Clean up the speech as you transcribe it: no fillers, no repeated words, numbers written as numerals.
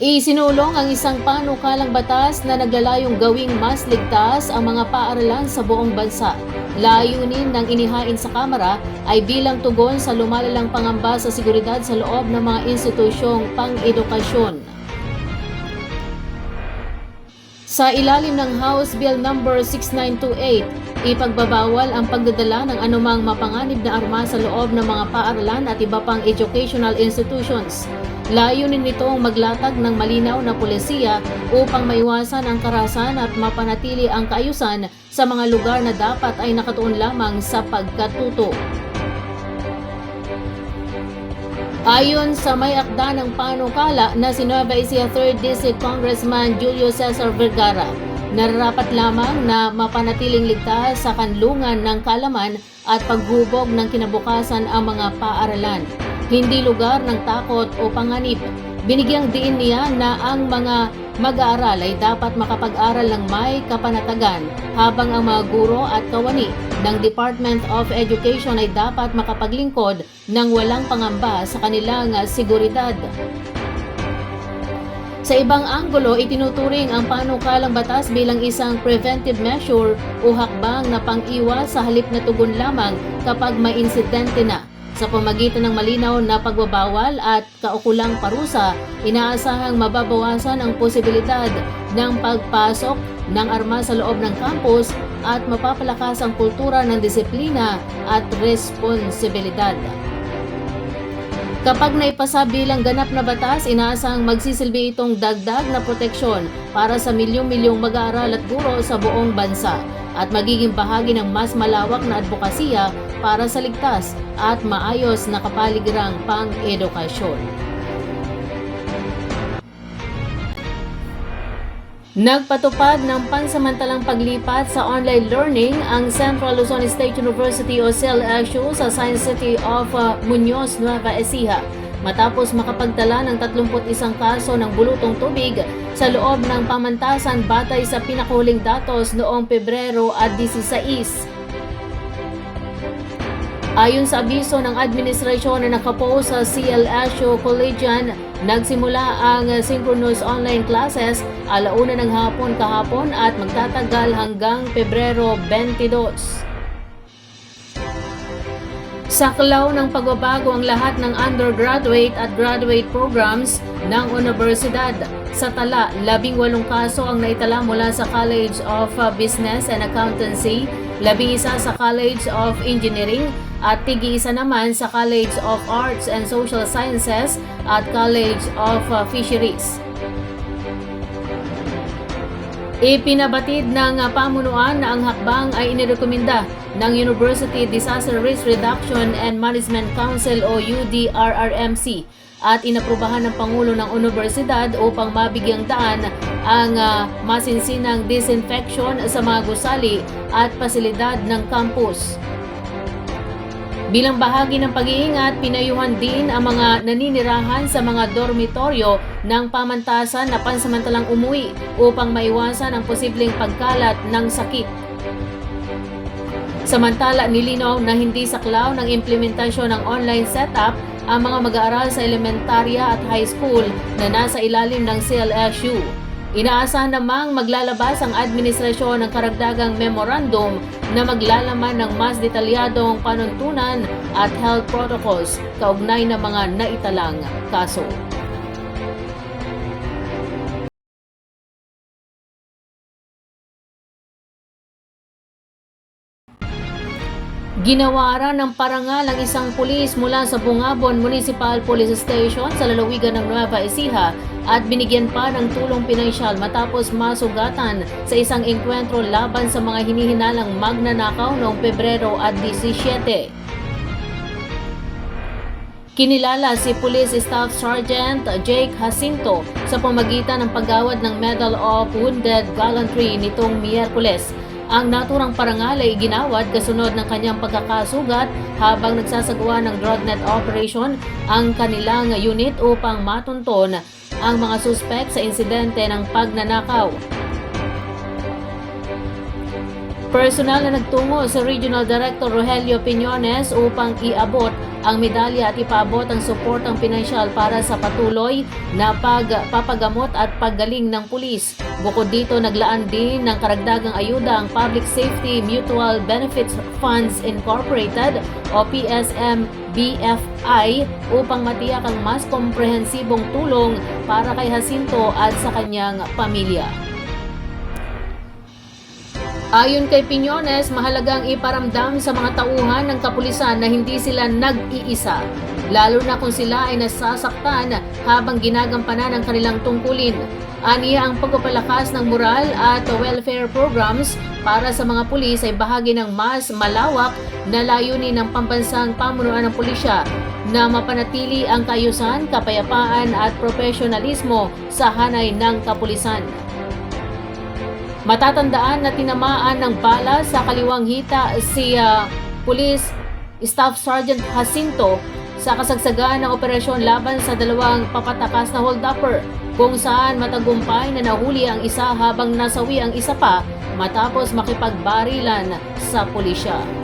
Isinulong ang isang panukalang batas na naglalayong gawing mas ligtas ang mga paaralan sa buong bansa. Layunin ng inihain sa Kamara ay bilang tugon sa lumalalang pangamba sa seguridad sa loob ng mga institusyong pang-edukasyon. Sa ilalim ng House Bill No. 6928, ipagbabawal ang pagdadala ng anumang mapanganib na arma sa loob ng mga paaralan at iba pang educational institutions. Layunin nitong maglatag ng malinaw na pulisiya upang maiwasan ang karahasan at mapanatili ang kaayusan sa mga lugar na dapat ay nakatuon lamang sa pagkatuto. Ayon sa may akda ng panukala na si Nueva Ecija 3rd District Congressman Julio Cesar Vergara, nararapat lamang na mapanatiling ligtas sa kanlungan ng kaalaman at paghubog ng kinabukasan ang mga paaralan. Hindi lugar ng takot o panganib. Binigyang diin niya na ang mga mag-aaral ay dapat makapag-aral ng may kapanatagan habang ang mga guro at kawani ng Department of Education ay dapat makapaglingkod ng walang pangamba sa kanilang seguridad. Sa ibang anggulo, itinuturing ang panukalang batas bilang isang preventive measure o hakbang na pang-iwas sa halip na tugon lamang kapag may insidente na. Sa pamagitan ng malinaw na pagbabawal at kaukulang parusa, inaasahang mababawasan ang posibilidad ng pagpasok ng armas sa loob ng campus at mapapalakas ang kultura ng disiplina at responsibilidad. Kapag naipasa bilang ganap na batas, inaasahang magsisilbi itong dagdag na proteksyon para sa milyong-milyong mag-aaral at guro sa buong bansa at magiging bahagi ng mas malawak na advokasya para sa ligtas at maayos na kapaligiran pang-edukasyon. Nagpatupad ng pansamantalang paglipat sa online learning ang Central Luzon State University o CELSU sa Science City of Muñoz, Nueva Ecija matapos makapagtala ng 31 kaso ng bulutong tubig sa loob ng pamantasan batay sa pinakahuling datos noong Pebrero at 16. Ayon sa abiso ng administrasyon na nakapost sa CLSU Collegian, nagsimula ang synchronous online classes 1:00 ng hapon kahapon at magtatagal hanggang Pebrero 22. Saklaw ng pagbabago ang lahat ng undergraduate at graduate programs ng universidad. Sa tala, 18 kaso ang naitala mula sa College of Business and Accountancy, 11 sa College of Engineering at tig-isa naman sa College of Arts and Social Sciences at College of Fisheries. Ipinabatid ng pamunuan na ang hakbang ay inirekomenda ng University Disaster Risk Reduction and Management Council o UDRRMC at inaprubahan ng Pangulo ng Universidad upang mabigyang daan ang masinsinang disinfection sa mga gusali at pasilidad ng campus. Bilang bahagi ng pag-iingat, pinayuhan din ang mga naninirahan sa mga dormitoryo ng pamantasan na pansamantalang umuwi upang maiwasan ang posibleng pagkalat ng sakit. Samantala, nilinaw na hindi saklaw ng implementasyon ng online setup ang mga mag-aaral sa elementarya at high school na nasa ilalim ng CLSU. Inaasahan namang maglalabas ang administrasyon ng karagdagang memorandum na maglalaman ng mas detalyadong panuntunan at health protocols kaugnay ng mga naitalang kaso. Ginawaran ng parangal ang isang pulis mula sa Bungabon Municipal Police Station sa lalawigan ng Nueva Ecija at binigyan pa ng tulong pinansyal matapos masugatan sa isang engkwentro laban sa mga hinihinalang magnanakaw noong Pebrero at 17. Kinilala si Police Staff Sergeant Jake Jacinto sa pamagitan ng paggawad ng Medal of Wounded Gallantry nitong Miyerkules. Ang naturang parangal ay ginawad kasunod ng kanyang pagkakasugat habang nagsasagawa ng drugnet operation ang kanilang unit upang matunton ang mga suspek sa insidente ng pagnanakaw. Personal na nagtungo sa Regional Director Rogelio Piñones upang iabot ang medalya at ipaabot ang suportang pinansyal para sa patuloy na pagpapagamot at paggaling ng pulis. Bukod dito, naglaan din ng karagdagang ayuda ang Public Safety Mutual Benefits Funds Incorporated o PSM BFI upang matiyak ang mas komprehensibong tulong para kay Jacinto at sa kanyang pamilya. Ayon kay Piñones, mahalagang iparamdam sa mga tauhan ng kapulisan na hindi sila nag-iisa, lalo na kung sila ay nasasaktan habang ginagampanan ang kanilang tungkulin. Aniya ang pagpapalakas ng moral at welfare programs para sa mga pulis ay bahagi ng mas malawak na layunin ng pambansang pamunuan ng pulisya na mapanatili ang kaayusan, kapayapaan at profesionalismo sa hanay ng kapulisan. Matatandaan na tinamaan ng bala sa kaliwang hita si Police Staff Sergeant Jacinto sa kasagsagan ng operasyon laban sa dalawang papatakas na hold-upper kung saan matagumpay na nahuli ang isa habang nasawi ang isa pa matapos makipagbarilan sa pulisya.